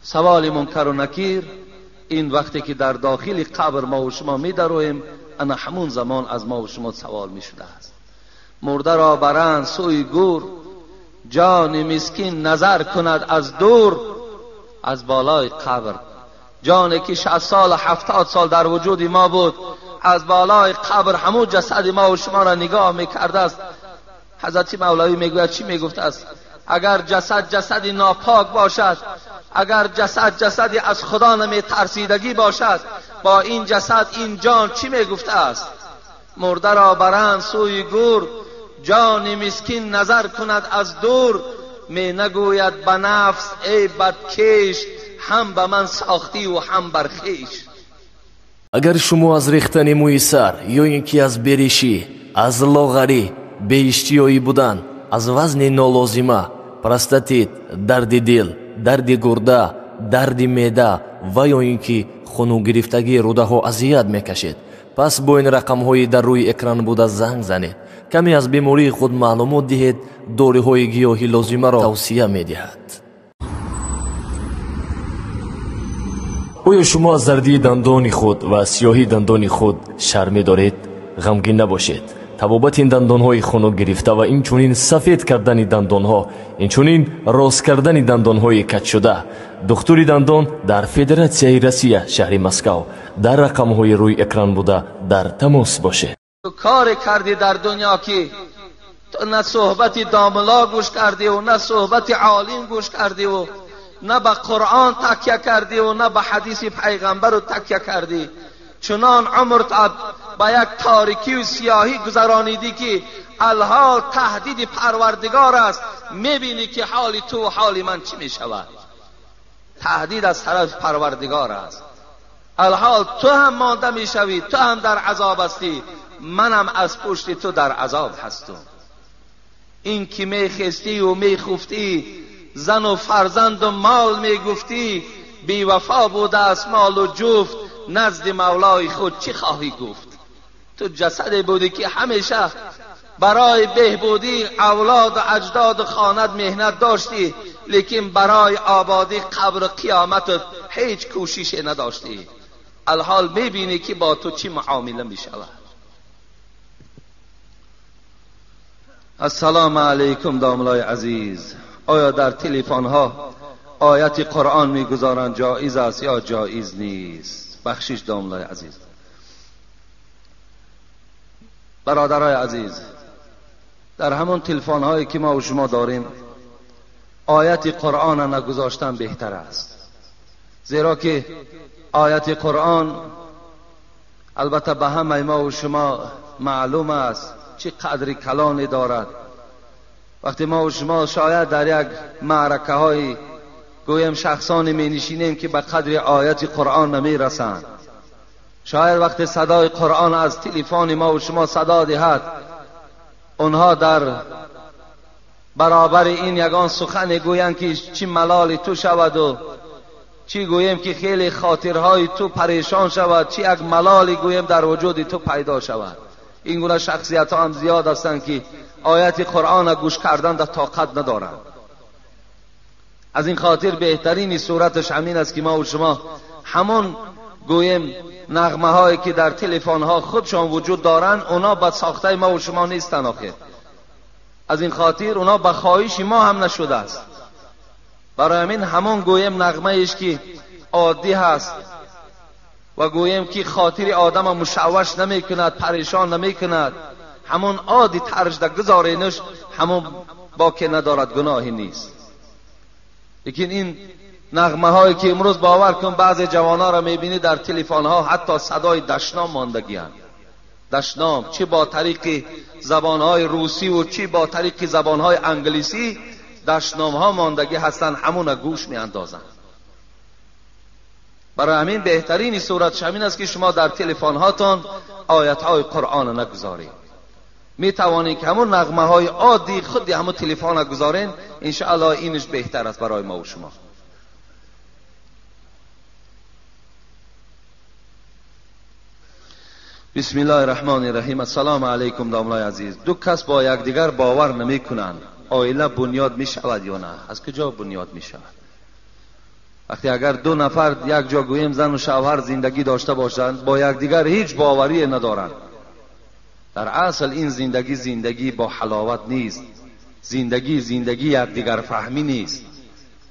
سوال منکر و نکیر این وقتی که در داخل قبر ما و شما می درویم، انا همون زمان از ما و شما سوال می شده است. مرده را برند سوی گور، جان مسکین نظر کند از دور. از بالای قبر جانی که 60 سال 70 سال در وجود ما بود، از بالای قبر همون جسد ما و شما را نگاه میکرده است. حضرت مولوی میگوید چی میگفته است؟ اگر جسد جسدی ناپاک باشد، اگر جسد جسدی از خدا نمی ترسیدگی باشد، با این جسد این جان چی میگفته است؟ مرده را برند سوی گور، جان مسکین نظر کند از دور. می نگوید به نفس ای بدکش، هم به من ساختی و هم بر خویش. اگر شما از ریختن موی سر یا اینکه از بریشی، از لاغری، بی‌اشتیایی بودن، از وزن نالازمه، پروستات، درد دل، درد گرده، درد معده و یا اینکه خونو گرفتگی روده ها اذیت میکشید، پس با این رقم های در روی اکران بوده زنگ زنید. کمی از بیماری خود معلومات دهید، دوره های گیاهی لازمه را توصیه میدهد. آیا شما از زردی دندان خود و سیاهی دندان خود شرم دارید؟ غمگین نباشید. طبابت این دندان های خنک گرفته و این چونین سفید کردن دندان ها، این چونین راست کردن دندان های کج شده، دکتر دندان در فدراسیای روسیه شهر مسکو در رقم های روی اکران بوده در تماس باشه. تو کار کردی در دنیا که تو نه صحبت داملا گوش کردی و نه صحبت عالم گوش کردی و نه به قرآن تکیه کردی و نه به حدیث پیغمبر رو تکیه کردی. چنان عمرت با یک تاریکی و سیاهی گذرانیدی که الحال تهدید پروردگار است. میبینی که حال تو و حال من چی میشود؟ تهدید از طرف پروردگار است. الحال تو هم مانده میشوی، تو هم در عذاب هستی، منم از پشت تو در عذاب هستم. این که میخستی و میخفتی، زن و فرزند و مال میگفتی، بی وفا بوده است مال و جفت، نزد مولای خود چی خواهی گفت؟ تو جسد بودی که همیشه برای بهبودی اولاد و اجداد و خاند مهنت داشتی، لیکن برای آبادی قبر قیامت هیچ کوشش نداشتی. الحال میبینی که با تو چی معامله میشود. السلام علیکم داملای عزیز. آیا در تلفن ها آیت قرآن میگذارند جایز است یا جایز نیست؟ بخشش داملای عزیز. برادرای عزیز، در همون تلفن هایی که ما و شما داریم آیت قرآن نگذاشتن بهتر است، زیرا که آیت قرآن البته به همه ما و شما معلوم است چه قدر کلانی دارد. وقتی ما و شما شاید در یک معرکه های گویم شخصانی می نشینیم که به قدر آیت قرآن نمی رسند، شاید وقتی صدای قرآن از تلفن ما و شما صدا دهد، اونها در برابر این یگان سخن گویند که چی ملال تو شود و چی گویم که خیلی خاطرهای تو پریشان شود، چی یک ملالی گویم در وجود تو پیدا شود. این گونه شخصیت ها هم زیاد هستند که آیت قرآن گوش کردن در طاقت ندارند. از این خاطر بهترین صورتش همین است که ما و شما همون گویم نغمه هایی که در تلفن ها خودشان وجود دارند، اونا به ساخته ما و شما نیستن آخر. از این خاطر اونا به خواهش ما هم نشده است. برای همین همون گویم نغمه ایش که عادی هست و گویم که خاطر آدم مشوش نمی کند، پریشان نمی کند، همون عادی ترج در گذارینش همون باقی ندارد، گناهی نیست. لیکن این نغمه هایی که امروز باور کن بعضی جوانا را میبینی در تلفن ها حتی صدای دشنام ماندگی هست. دشنام چه با طریق زبان های روسی و چه با طریق زبان های انگلیسی دشنام ها ماندگی هستند، همون گوش می اندازند. برای همین بهترین صورت همین است که شما در تلفن هاتون آیت های قرآن نگذارید. می توانید که همون نغمه های عادی خود همون تلفن نگذارین، ان شاء الله اینش بهتر است برای ما و شما. بسم الله الرحمن الرحیم. السلام علیکم داملای عزیز. دو کس با یکدیگر باور نمی کنند، آیله بنیاد می شود یا نه؟ از کجا بنیاد می شود؟ وقتی اگر دو نفر یک جا گوییم زن و شوهر زندگی داشته باشند، با یکدیگر هیچ باوری ندارند، در اصل این زندگی با حلاوت نیست. زندگی یکدیگر فهمی نیست.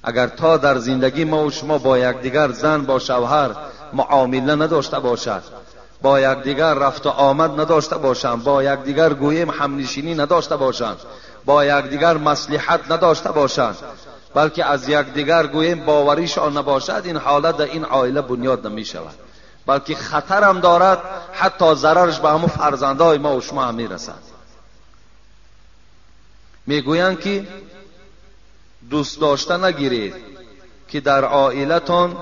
اگر تا در زندگی ما و شما با یکدیگر، زن با شوهر معامله نداشته باشد، با یکدیگر رفت و آمد نداشته باشند، با یکدیگر گوییم همنشینی نداشته باشند، با یکدیگر مصلحت نداشته باشند، بلکه از یکدیگر گوییم باوریشان نباشد، این حالت در این عائله بنیاد نمی شود، بلکه خطر هم دارد، حتی ضررش به همون فرزندای ما و شما هم میرسد. میگویند که دوست داشته نگیرید که در عائلتان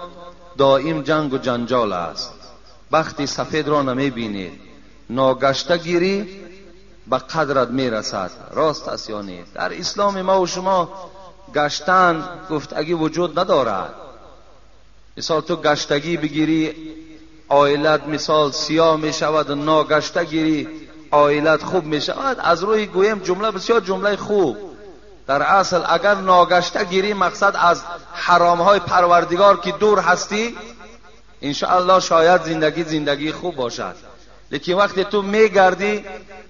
دائم جنگ و جنجال است. بخت سفید را نمیبینید، ناگشته گیری به قدرت میرسد. راست است یا نه؟ در اسلام ما و شما گشتن گفتگی وجود ندارد. مثال تو گشتگی بگیری عائلت مثال سیاه می شود، ناگشته گیری عائلت خوب می شود. از روی گویم جمله بسیار جمله خوب. در اصل اگر ناگشته گیری مقصد از حرام های پروردگار که دور هستی، انشاءالله شاید زندگی خوب باشد. لیکن وقتی تو میگردی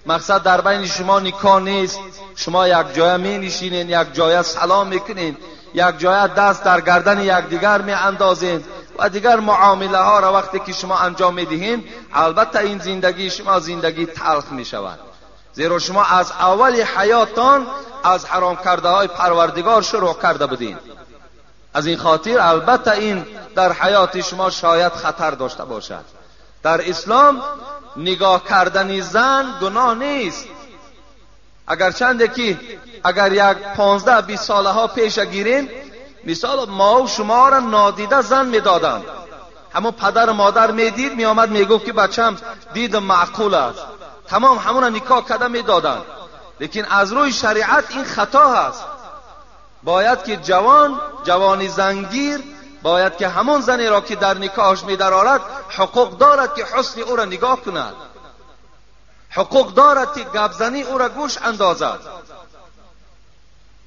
مقصد در بین شما نکاح نیست، شما یک جای می نشینین، یک جای سلام میکنین، یک جای دست در گردن یکدیگر می اندازین و دیگر معامله ها را وقتی که شما انجام میدهین، البته این زندگی شما زندگی تلخ می شود، زیرا شما از اول حیاتان از حرام کرده های پروردگار شروع کرده بودین. از این خاطر البته این در حیات شما شاید خطر داشته باشد. در اسلام نگاه کردن زن گناه نیست، اگرچنده که اگر یک 15-20 ساله ها پیش گیریم، مثال ما و شما را نادیده زن میدادند، همون پدر و مادر میدید میآمد میگفت که بچم دید معقول است، تمام همون نکاح کرده میدادند. لیکن از روی شریعت این خطا هست. باید که جوانی زنگیر باید که همون زنی را که در نکاحش می‌درآورد حقوق دارد که حسن او را نگاه کند، حقوق دارد که گپزنی او را گوش اندازد.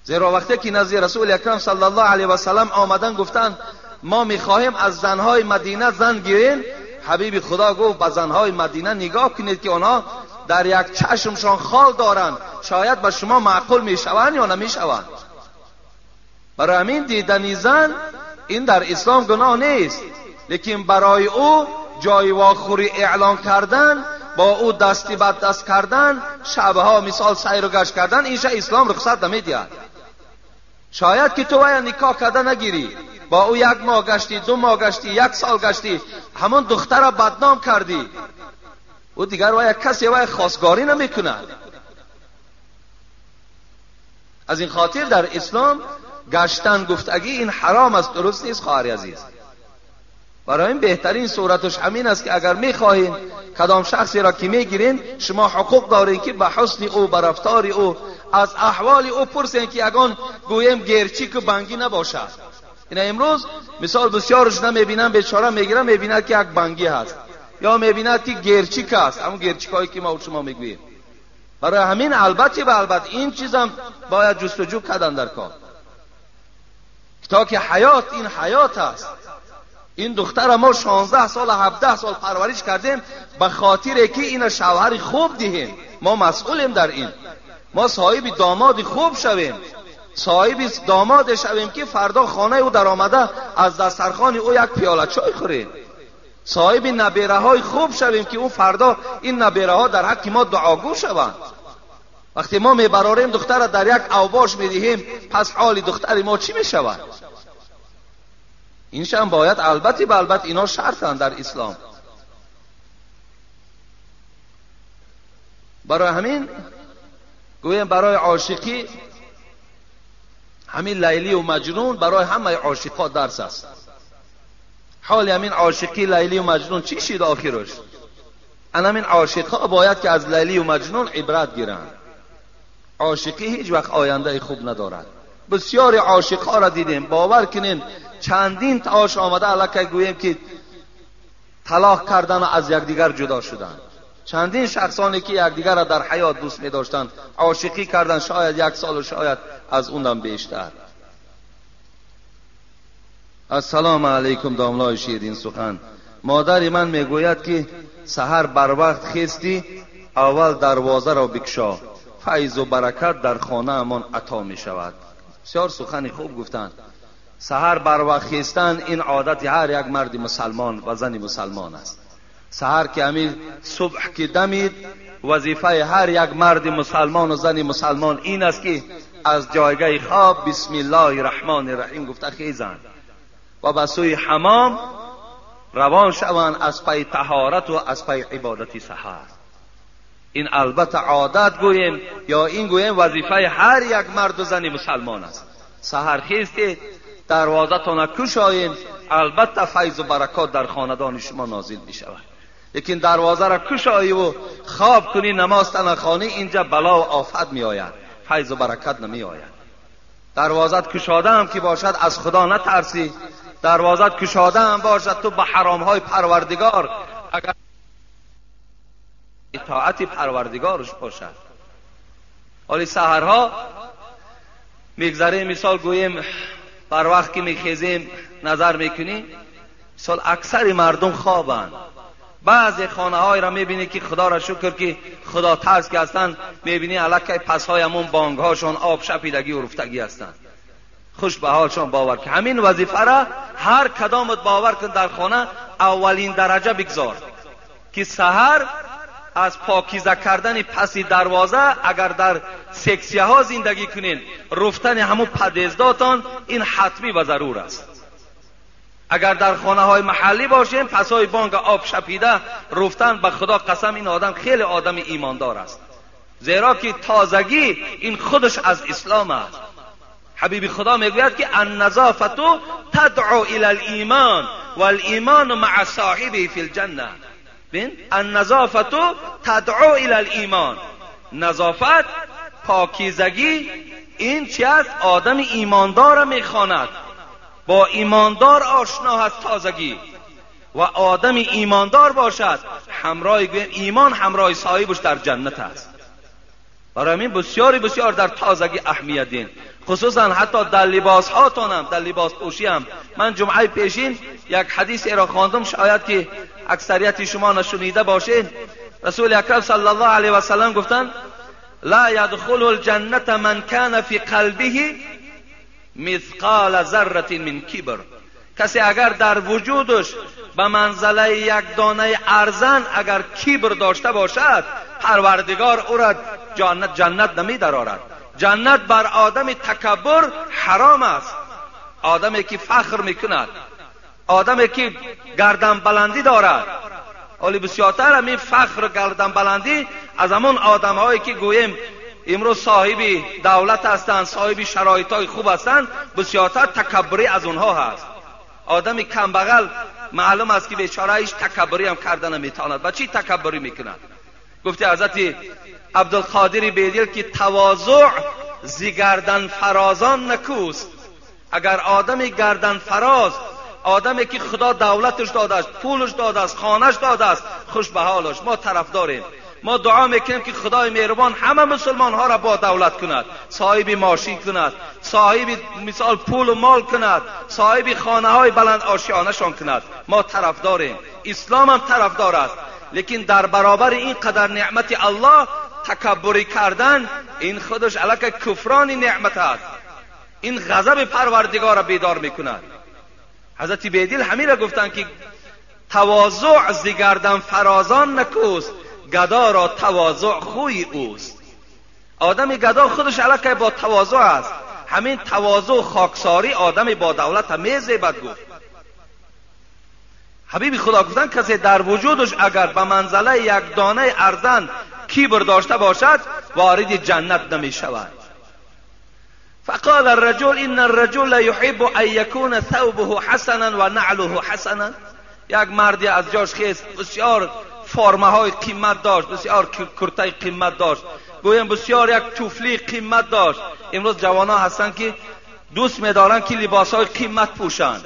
زیرا وقتی که نزد رسول اکرم صلی الله علیه و سلم آمدن گفتند ما می‌خواهیم از زنهای مدینه زن گیریم، حبیب خدا گفت به زنهای مدینه نگاه کنید که آنها در یک چشمشان خال دارند، شاید به شما معقول میشوند یا نمیشوند. برای همین دیدن زن این در اسلام گناه نیست، لیکن برای او جای واخوری اعلان کردن، با او دستی بد دست کردن، شبها مثال سیر و گشت کردن، اینجا اسلام رخصت نمیدهد. شاید که تو وای نکاح کرده نگیری، با او 1 ماه گشتی، 2 ماه گشتی، 1 سال گشتی، همون دختر را بدنام کردی، او دیگر وای کسی وای خواستگاری نمیکند. از این خاطر در اسلام گشتن گفتگی این حرام است، درست نیست خواهر عزیز. برای این بهترین صورتش همین است که اگر میخواهین کدام شخصی را که میگیرین، شما حقوق دارین که به حسن او، به رفتار او، از احوال او پرسین که اگان گویم گرچیک و بنگی نباشد. این امروز مثال بسیارش نمیبینن، بیچاره میگیرن میبیند که یک بنگی هست یا میبیند که گرچیک است، همون گرچیکایی که ما و شما میگوییم. برای همین البته این چیزم باید جستجو کردن در کار، تا که حیات این حیات است. این دختر ما 16 سال 17 سال پرورش کردیم به خاطر که این شوهر خوب دهیم. ما مسئولیم در این، ما صاحب داماد خوب شویم، صاحب داماد شویم که فردا خانه او در آمده از دسترخوان او 1 پیاله چای خوریم، صاحب نبیره های خوب شویم که اون فردا این نبیره ها در حق ما دعاگو شوند. وقتی ما میبراریم دختر را در یک اوباش میدهیم، پس حال دختر ما چی میشود؟ اینشان باید البته اینا شرطن در اسلام. برای همین گویم برای عاشقی همین لیلی و مجنون برای همه عاشقا درس است. حال همین عاشقی لیلی و مجنون چی شد آخرش؟ همین عاشقا باید که از لیلی و مجنون عبرت گیرند. عاشقی هیچ وقت آینده خوب ندارد. بسیار عاشقا را دیدیم، باور کنین چندین تاش آمده الکی گویم که طلاق کردن و از یکدیگر جدا شدن. چندین شخصانی که یکدیگر را در حیات دوست می داشتند عاشقی کردند، شاید 1 سال و شاید از اونم بیشتر. السلام علیکم داملای شیرین سخن. مادر من میگوید که سحر بر وقت خیستی اول دروازه را بگشا، فیض و برکت در خانه امان عطا می شود. بسیار سخن خوب گفتند. سحر بر وقت خیستن این عادت هر یک مرد مسلمان و زن مسلمان است. سحر که همین صبح که دمید، وظیفه هر یک مرد مسلمان و زن مسلمان این است که از جایگاه خواب بسم الله الرحمن الرحیم گفته خیزند و به سوی حمام روان شوند از پی طهارت و از پی عبادت سحر. این البته عادت گوییم یا این گوییم وظیفه هر یک مرد و زن مسلمان است. سحر خیزید، دروازه تان کشایید، البته فیض و برکات در خاندان شما نازل می شود. لیکن دروازه را کشایی و خواب کنی نماز تنخانی، اینجا بلا و آفت می آید، فیض و برکت نمی آید. دروازه کشاده هم که باشد از خدا نترسی، دروازه کشاده هم باشد تو به حرام های پروردگار اگر اطاعت پروردگارش باشد. ولی سحرها میگذره، مثال گوییم بر وقت که میخیزیم نظر میکنی مثال اکثر مردم خوابند. بعضی خانه های را میبینی که خدا را شکر که خدا ترس که هستند، میبینی الکی پس های همون بانگ هاشون آب شپیدگی و رفتگی هستند. خوش به حالشان باور که همین وظیفه را هر کدامت باور کن در خانه اولین درجه بگذار که سحر از پاکیزه کردن پس دروازه اگر در سکسیه ها زندگی کنین، رفتن همون پدیزداتان این حتمی و ضرور است. اگر در خانه های محلی باشین پس های بانگ آب شپیده رفتن، به خدا قسم این آدم خیلی آدم ایماندار است، زیرا که تازگی این خودش از اسلام است. حبیب خدا میگوید که النظافه تدعو الى الایمان والایمان مع صاحبه فی الجنه. ببین النظافه تدعو الى الایمان، نظافت پاکیزگی این چی است؟ آدم ایماندار میخواند، با ایماندار آشنا هست تازگی و آدم ایماندار باشد همراه ایمان همراه صاحبش در جنت است. برای همین بسیاری بسیار در تازگی اهمیت دین، خصوصا حتی در لباس هاتون هم، در لباس پوشی هم. من جمعه پیشین یک حدیث را خواندم، شاید که اکثریت شما نشنیده باشین. رسول اکرم صلی الله علیه و سلم گفتند لا يدخل الجنه من كان في قلبه مثقال ذره من کبر. کسی اگر در وجودش به منزله یک دانه ارزن اگر کبر داشته باشد، پروردگار او را جنت نمی درآورد. جنت بر آدم تکبر حرام است. آدمی که فخر میکند، آدمی که گردن بلندی دارد، ولی بسیارتر همین فخر و گردن بلندی از همون آدم هایی که گوییم امروز صاحب دولت هستند، صاحب شرایط های خوب هستند، بسیارتر تکبری از اونها هست. آدمی کمبغل معلوم است که بیچاره ایش تکبری هم کردن نمیتواند. با چی تکبری میکند؟ گفته حضرت عبدالقادر بیدل که تواضع زی گردن فرازان نکوست. اگر آدمی گردن فراز، آدمی که خدا دولتش داده است، پولش داده است، خانهش داده است، خوش به حالش، ما طرف داریم. ما دعا میکنیم که خدای مهربان همه مسلمان ها را با دولت کند، صاحب ماشین کند، صاحب مثال پول و مال کند، صاحب خانه های بلند آشیانه شان کند. ما طرف داریم، اسلام هم طرف دار است. لیکن در برابر این قدر نعمت الله تکبری کردن، این خودش الک کفران نعمت است. این غضب پروردگار را بیدار میکند. حضرت بیدل همین را گفتن که تواضع ز گردن فرازان نکوست، گدا را تواضع خوی اوست. آدم گدا خودش الک با تواضع است. همین تواضع خاکساری آدم با دولت میزیبد. گفت حبیب خدا گفتن کسی در وجودش اگر به منزله یک دانه ارزن کبر داشته باشد وارد جنت نمی شود. فقال الرجل ان الرجل يحب ان يكون ثوبه حسنا و نعله حسنا. یک مردی از جاش خیست، بسیار فرمه های قیمت داشت، بسیار کرته قیمت داشت، گویم بسیار یک توفلی قیمت داشت. امروز جوانا هستن که دوست می‌دارن که لباس های قیمت پوشند.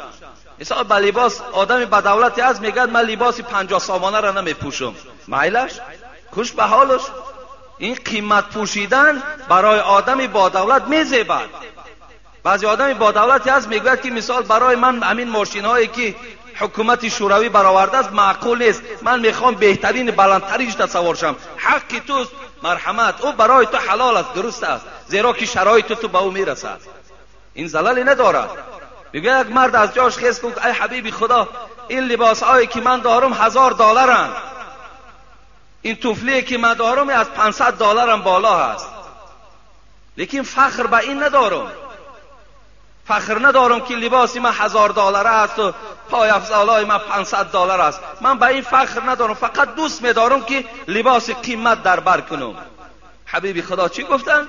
مثلا با لباس آدمی با دولتی از میگه من لباس 50 سامانه را نمیپوشم، مایلش خوش به حالش. این قیمت پوشیدن برای آدمی با دولت میزیبد. بعضی آدمی با دولتی هست میگوید که مثال برای من همین ماشین هایی که حکومت شوروی برآورده است معقول نیست، من میخوام بهترین بلندترینش سوار شم. حقی توست، مرحمت، او برای تو حلال است، درست است، زیرا که شرایط تو به او میرسد. این زلالی ندارد. میگه یک مرد از جاش خیز گفت ای حبیبی خدا، این لباس هایی که من دارم $1000 این توفلی که من دارم از $500 بالا هست، لیکن فخر به این ندارم. فخر ندارم که لباسی من $1000 است و پای افضلای من $500 است. من به این فخر ندارم، فقط دوست می‌دارم که لباس قیمت در بر کنم. حبیبی خدا چی گفتن؟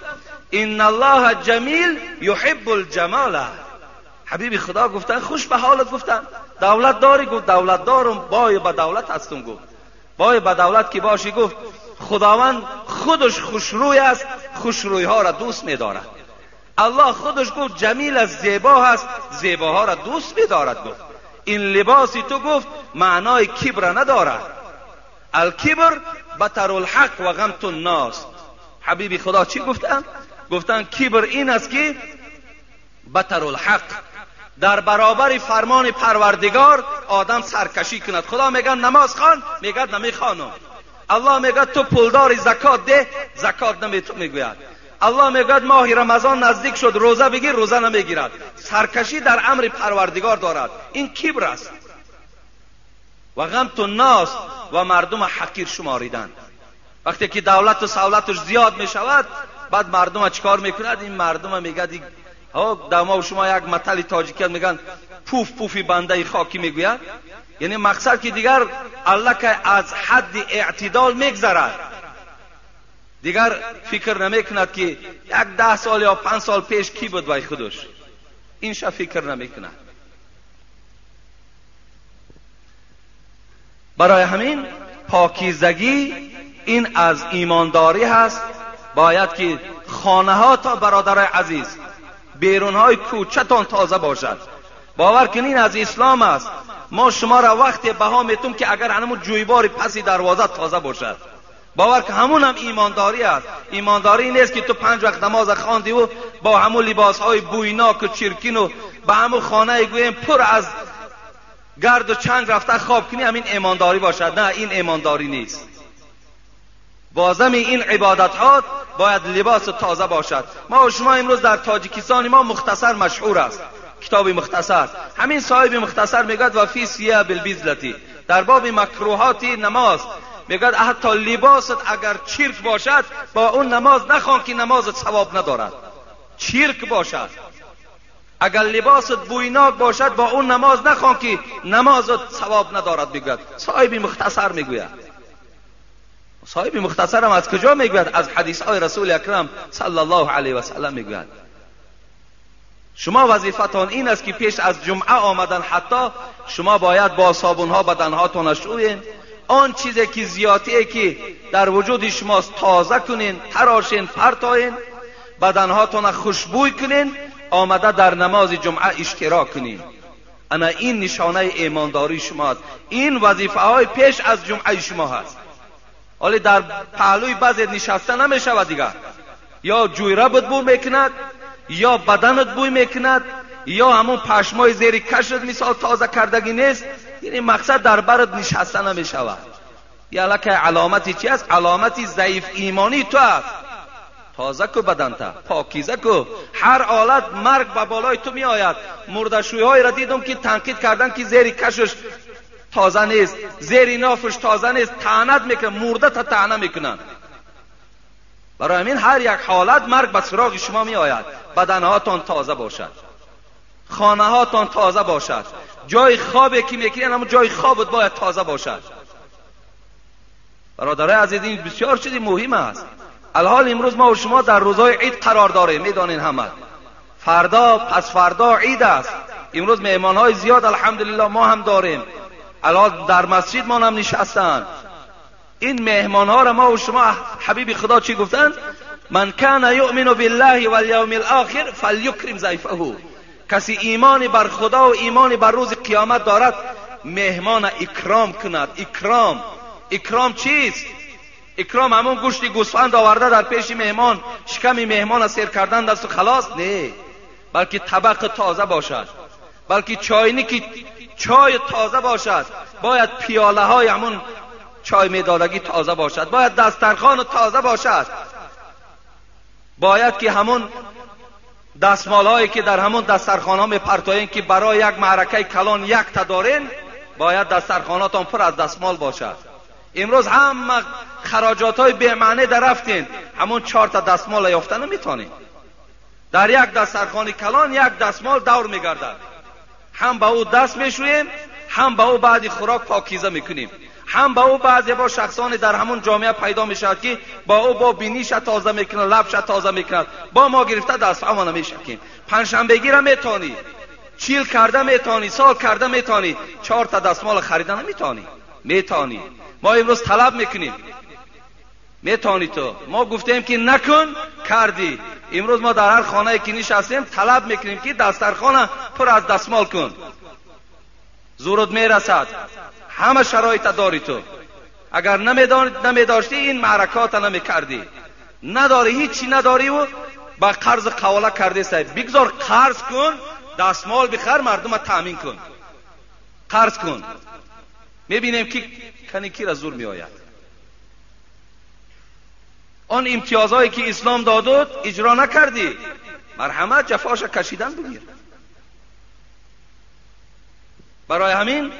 ان الله جمیل یحب الجمال. حبیبی خدا گفتن خوش به حالت. گفتن دولت داری؟ گفت دولت دارم، بای به دولت هستم. گفت بای به دولت که باشی؟ گفت خداوند خودش خوشروی است، خوشروی ها را دوست می‌دارد. الله خودش گفت جمیل از زیبا هست، زیباها را دوست می‌دارد. گفت این لباسی تو گفت معنای کبر ندارد. الکبر بطر الحق و غمت الناس. حبیبی خدا چی گفتن؟ گفتن کبر این است که بطر الحق، در برابر فرمان پروردگار آدم سرکشی کند. خدا میگه نماز خوان، میگه نمیخوانم. الله میگه تو پولدار زکات ده، زکات نمیگوید. الله میگه ماه رمضان نزدیک شد، روزه بگیر، روزه نمیگیرد. سرکشی در امر پروردگار دارد. این کبر است. و غمت الناس، و مردم حقیر شماریدن. وقتی که دولت و سهولتش زیاد میشود، بعد مردم چیکار میکند؟ این مردم میگه دما شما یک مثل تاجیکیت میگن پوف پوفی بنده خاکی میگوید. یعنی مقصد که دیگر الله که از حد اعتدال میگذرد، دیگر فکر نمیکند که یک 10 سال یا 5 سال پیش کی بود وای خودش. اینشا فکر نمیکند. برای همین پاکیزگی این از ایمانداری هست. باید که خانه ها تا برادرای عزیز، بیرون های کوچه تان تازه باشد. باور کنین از اسلام است. ما شما را وقتی بها میتونم که اگر همون جویبار پسی دروازه تازه باشد. باور که همون هم ایمانداری است. ایمانداری نیست که تو 5 وقت نماز خواندی و با همون لباس های بویناک و چرکین و با همون خانه گویم پر از گرد و چنگ رفته خواب کنی، همین ایمانداری باشد. نه، این ایمانداری نیست. بازم این عبادت ها باید لباس تازه باشد. ما و شما امروز در تاجیکستان ما مختصر مشهور است، کتاب مختصر. همین صاحب مختصر میگد و فی سیاه بالبزلتی، در باب مکروهات نماز میگد حتی لباست اگر چرک باشد با اون نماز نخوان که نمازت ثواب ندارد. چرک باشد، اگر لباست بویناک باشد با اون نماز نخوان که نمازت ثواب ندارد. میگد صاحب مختصر میگوید. صاحب مختصر هم از کجا میگوید؟ از حدیث های رسول اکرم صلی الله علیه و سلم میگوید. شما وظیفتان این است که پیش از جمعه آمدن حتی شما باید با صابون ها بدن هاتون شوین. آن چیزی که زیادیه که در وجود شما تازه کنین، تراشین، پرتاین، بدن هاتون خوشبوی کنین، آمده در نماز جمعه اشتراک کنین. انا این نشانه ایمانداری شما است. این وظیفه های پیش از جمعه شما هست. ولی در پهلوی بعضی نشسته نمیشود دیگر. یا جویره بدبو میکند، یا بدنت بوی میکند، یا همون پشمای زیر کشت مثال تازه کردگی نیست. یعنی مقصد در برت نشسته نمیشود. یا لکه علامتی چی است؟ علامتی ضعیف ایمانی تو است. تازه کو بدن تا، پاکیزه کو. هر حالت مرگ به بالای تو می آید. مردشوی های را دیدم که تنقید کردن که زیر کشش تازه نیست، زیر نافش تازه نیست، طعنت میکنن، مرده تا طعنه میکنن. برای همین هر یک حالت مرگ به سراغ شما می آید. بدن هاتون تازه باشد، خانه هاتون تازه باشد، جای خوابی که میکنین همون جای خوابت باید تازه باشد. برادرای عزیز، این بسیار چیزی مهم است. الحال امروز ما و شما در روزهای عید قرار داریم، میدانین همه. فردا پس فردا عید است. امروز مهمان های زیاد الحمدلله ما هم داریم. الان در مسجد ما هم نشستن. این مهمان ها را ما و شما حبیب خدا چی گفتن؟ من کان یؤمن بالله والیوم الاخر فلیکرم ضیفه. کسی ایمان بر خدا و ایمان بر روز قیامت دارد، مهمان اکرام کند. اکرام چیست؟ اکرام همون گوشت گوسفند آورده در پیش مهمان شکم مهمان سیر کردن دست و خلاص؟ نه، بلکه طبق تازه باشد، بلکه چاینی که چای تازه باشد، باید پیاله های همون چای میدادگی تازه باشد، باید دسترخوان تازه باشد، باید که همون دستمال هایی که در همون دسترخوان ها میپرتایین که برای یک معرکه کلان یک تا دارین، باید دسترخواناتون پر از دستمال باشد. امروز همه خراجات های به معنی در رفتین، همون 4 تا دستمال یافته نمیتونین. در یک دسترخوان کلان یک دستمال دور میگردد، هم به او دست میشوییم، هم به او بعد خوراک پاکیزه میکنیم، هم به او بعضی با شخصانی در همون جامعه پیدا میشد که با او با بینیش تازه میکنه، لبش تازه میکنه، با ما گرفته دست همون نمیشکیم. پنجشنبهگی را میتونی، 40 کرده میتونی، سال کرده میتونی، 4 تا دستمال خریدن نمیتونی. میتونی. ما امروز طلب میکنیم، میتونی تو. ما گفتیم که نکن، کردی. امروز ما در هر خانه که نشستیم طلب میکنیم که دسترخوان پر از دستمال کن، زورت میرسد، همه شرایط داری تو. اگر نمیداشتی این معرکات نمیکردی. نداری، هیچی نداری و با قرض قواله کرده سید. بگذار قرض کن، دستمال بخر، مردم تامین کن، قرض کن. میبینیم که کنیکی را زور میآید. آن امتیازهایی که اسلام دادود اجرا نکردی، مرحمت جفاش کشیدن بگیر. برای همین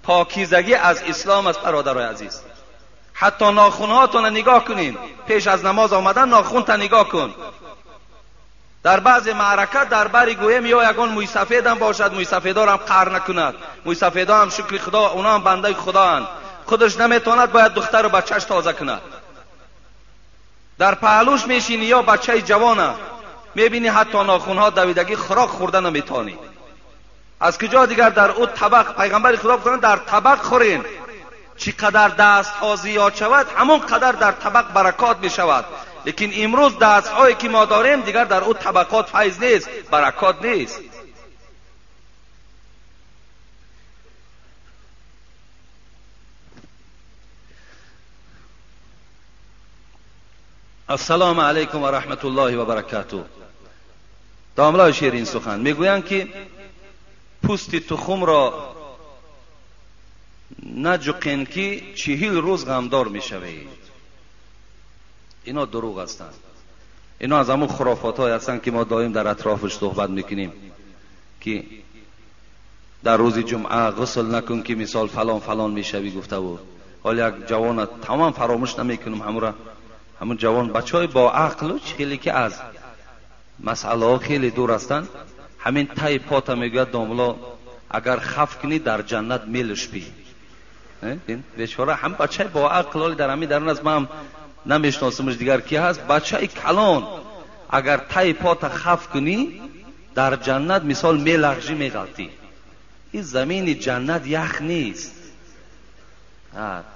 پاکیزگی از اسلام است برادرای عزیز. حتی ناخونهاتون نگاه کنین، پیش از نماز آمدن ناخون تا نگاه کن. در بعض معرکت در بری گویم یا یگان موی سفید هم باشد، موی سفیدار هم قهر نکند، موی سفیدار هم شکل خدا، اونا هم بنده خدا هستند. خودش نمیتواند باید دختر و بچهش تازه کند. در پهلوش میشینی یا بچه جوانه، میبینی حتی ناخونها دویدگی، خوراک خوردن نمیتونی. از کجا دیگر در او طبق پیغمبر خدا گفتند در طبق خورین. چقدر دست ها زیاد شود همون قدر در طبق برکات می شود. لیکن امروز دست هایی که ما داریم دیگر در او طبقات فیض نیست، برکات نیست. السلام علیکم و رحمت الله و برکاته. داملای شیرین سخن میگویند که پوست تخم را نجقین که 40 روز غمدار میشوید. اینا دروغ هستند. اینا از همون خرافات های هستند که ما دائم در اطرافش صحبت میکنیم که در روز جمعه غسل نکن که مثال فلان فلان میشوی گفته بود. حالا یک جوان تمام فراموش نمیکنم، همون جوان بچهای با عقل و خیلی که از مسئله ها خیلی دور هستند، همین تای پات میگوید داملا اگر خف کنی در جنت میلش بی. این بیچاره هم بچه با عقل در همین درون از من نمیشناسمش دیگر کی هست. بچه کلان اگر تای پات خف کنی در جنت مثال میلغزی میغلطی. این زمین جنت یخ نیست،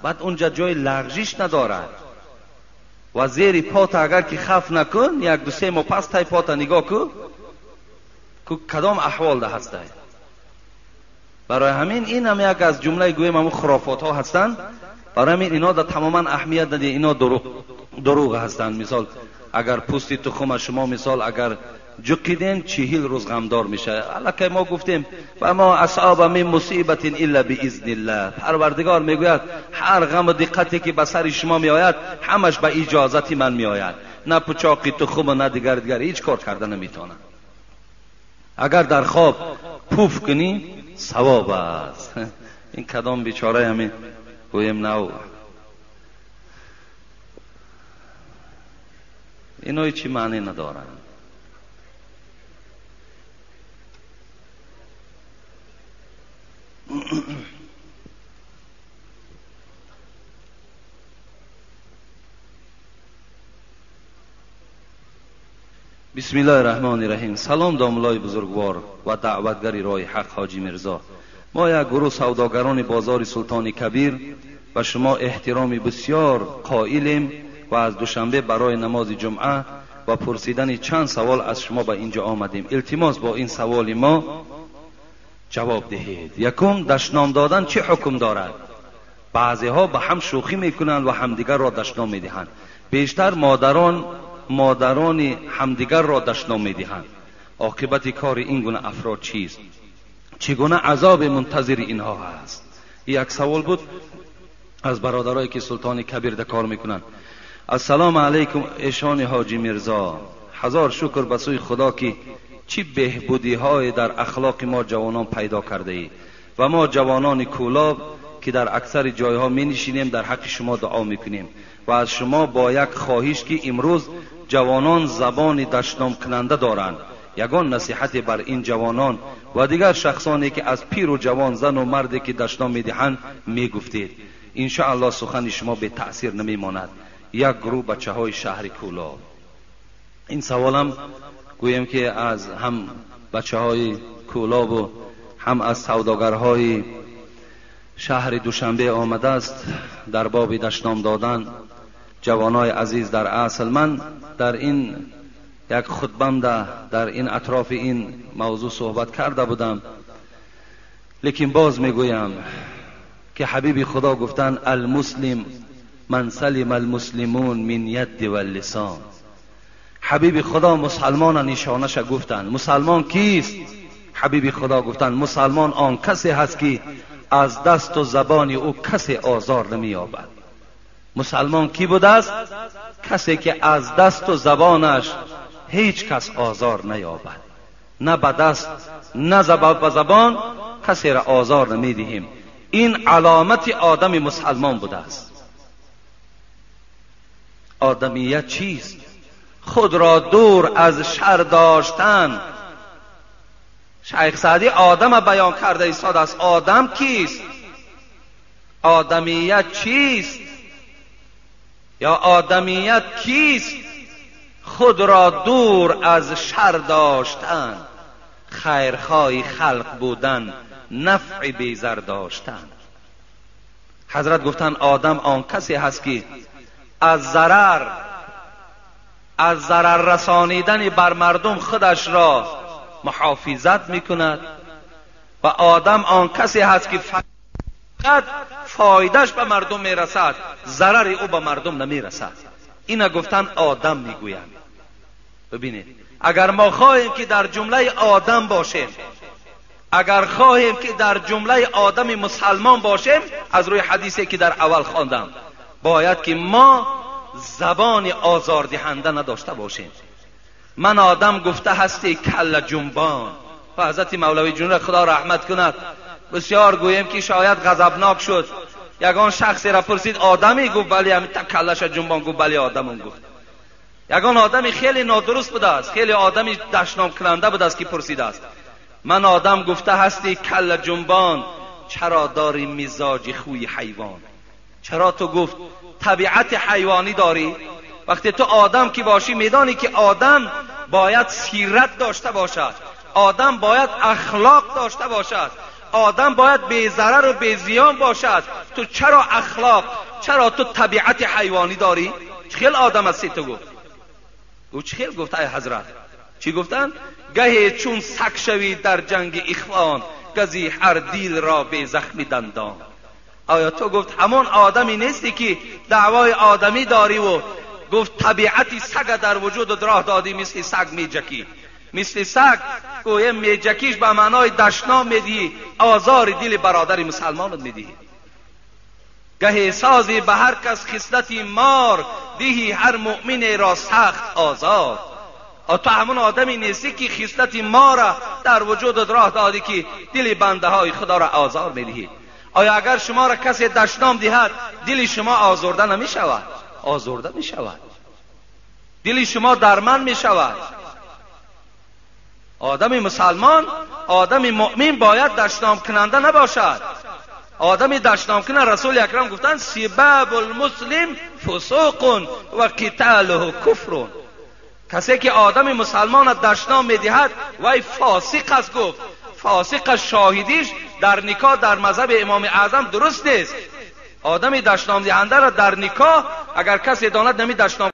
بعد اونجا جای لغزش ندارد. و زیر پات اگر که خف نکن، 1-2-3 ماه پس تای پات نگاه کن که کدام احوال ده هسته. برای همین این هم یک از جمله گویم همون خرافات ها هستند. برای همین اینا دا تماما اهمیت ندید، اینا دروغ هستند. مثال اگر پوست تخم شما مثال اگر جقیدین 40 روز غمدار میشه. الکی ما گفتیم و ما اصحاب من مصیبت الا باذن الله. پروردگار میگوید هر غم و دقتی که به سر شما میآید همش به اجازت من میآید. نه پچاقی تخم نه دیگر هیچ کار کردن نمیتونه. اگر در خواب پوف کنی ثواب است. این کدام بیچاره همین گویم نو. اینا چی معنی ندارن. بسم الله الرحمن الرحیم. سلام داملای بزرگوار و دعوتگری راه حق حاجی مرزا. ما یک گروه سوداگران بازار سلطان کبیر و شما احترامی بسیار قائلیم و از دوشنبه برای نماز جمعه و پرسیدن چند سوال از شما به اینجا آمدیم. التماس با این سوال ما جواب دهید. یکم دشنام دادن چه حکم دارد؟ بعضی ها به هم شوخی میکنند و همدیگر را دشنام میدهند. بیشتر مادران همدیگر را دشنام میدهند. عاقبت کار این گونه افراد چیست؟ چگونه عذاب منتظر اینها هست؟ یک سوال بود از برادرایی که سلطان کبیر ده کار میکنند. السلام علیکم ایشان حاجی میرزا، هزار شکر به سوی خدا که چی بهبودی های در اخلاق ما جوانان پیدا کرده ای و ما جوانان کولاب که در اکثر جایها می نشینیم در حق شما دعا میکنیم و از شما با یک خواهش که امروز جوانان زبان دشنام کننده دارند، یگان نصیحت بر این جوانان و دیگر شخصانی که از پیر و جوان، زن و مردی که دشنام میدهند میگفتید. ان شاء الله سخن شما به تأثیر نمیماند. یک گروه بچه های شهر کولاب. این سوالم گویم که از هم بچه های کولاب و هم از سوداگرهای شهر دوشنبه آمده است در باب دشنام دادن. جوانای عزیز، در اصل من در این یک خطبم در این اطراف این موضوع صحبت کرده بودم، لیکن باز میگویم که حبیب خدا گفتن المسلم من سلم المسلمون من ید و اللسان. حبیب خدا مسلمان نشانش گفتن. مسلمان کیست؟ حبیب خدا گفتن مسلمان آن کسی هست که از دست و زبان او کسی آزار نمی‌یابد. مسلمان کی بوده است؟ کسی که از دست و زبانش هیچ کس آزار نیابد. نه به دست نه به زبان کسی را آزار نمیدهیم. این علامت آدم مسلمان بوده است. آدمیت چیست؟ خود را دور از شر داشتن. شیخ سعدی آدم بیان کرده ایستاد است. آدم کیست؟ آدمیت چیست؟ یا آدمیت کیست؟ خود را دور از شر داشتن، خیرخواه خلق بودن، نفع بیزر داشتن. حضرت گفتن آدم آن کسی هست که از ضرر رسانیدن بر مردم خودش را محافظت میکند و آدم آن کسی هست که فقط فایدهش به مردم میرسد، ضرر او به مردم نمیرسد. اینا گفتن آدم میگویند. ببینید، اگر ما خواهیم که در جمله آدم باشیم، اگر خواهیم که در جمله آدم مسلمان باشیم، از روی حدیثی که در اول خواندم، باید که ما زبان آزاردهنده نداشته باشیم. من آدم گفته هستی کل جنبان. و حضرت مولوی جنون خدا رحمت کند بسیار گویم که شاید غضبناک شد. یگان شخصی را پرسید آدمی؟ گفت بلی. همین تا کلش جنبان گفت بلی آدمم. گفت یگان آدمی خیلی نادرست بوده است، خیلی آدمی دشنام کننده بوده است که پرسیده است من آدم گفته هستی کل جنبان، چرا داری مزاج خوی حیوان؟ چرا تو گفت طبیعت حیوانی داری؟ وقتی تو آدم کی باشی میدانی که آدم باید سیرت داشته باشد، آدم باید اخلاق داشته باشد، آدم باید بی ضرر و بی زیان باشد. تو چرا اخلاق، چرا تو طبیعت حیوانی داری؟ چخیل آدم هستی تو؟ گفت او چخیل گفت ای حضرت. چی گفتن؟ گهی چون سگ شوی در جنگ اخوان، گزی هر دیل را به زخم دندان. آیا تو گفت همون آدمی نیستی که دعوای آدمی داری و گفت طبیعتی سگ در وجود راه دادی، مثل سگ میجکی، مثل سگ گویم میجکیش به معنای دشنام میدی، آزار دل برادر مسلمان میدی. گهی سازی به هر کس خصلتی مار، دیهی هر مؤمن را سخت آزار. تو همون آدمی نیستی که خصلت ما را در وجود راه دادی که دل بنده های خدا را آزار میدهی. آیا اگر شما را کسی دشنام دهد دل شما آزرده نمی شود؟ آزرده می شود، دل شما درمند می شود. آدم مسلمان، آدم مؤمن باید دشنام کننده نباشد. آدم دشنام کننده رسول اکرم گفتن سباب المسلم فسوق و قتاله کفر. کسی که آدم مسلمان دشنام میدهد وای فاسق است. گفت فاسق شاهدیش در نکاح در مذهب امام اعظم درست نیست. آدم دشنام دهنده را در نکاح اگر کسی داند نمی دشنام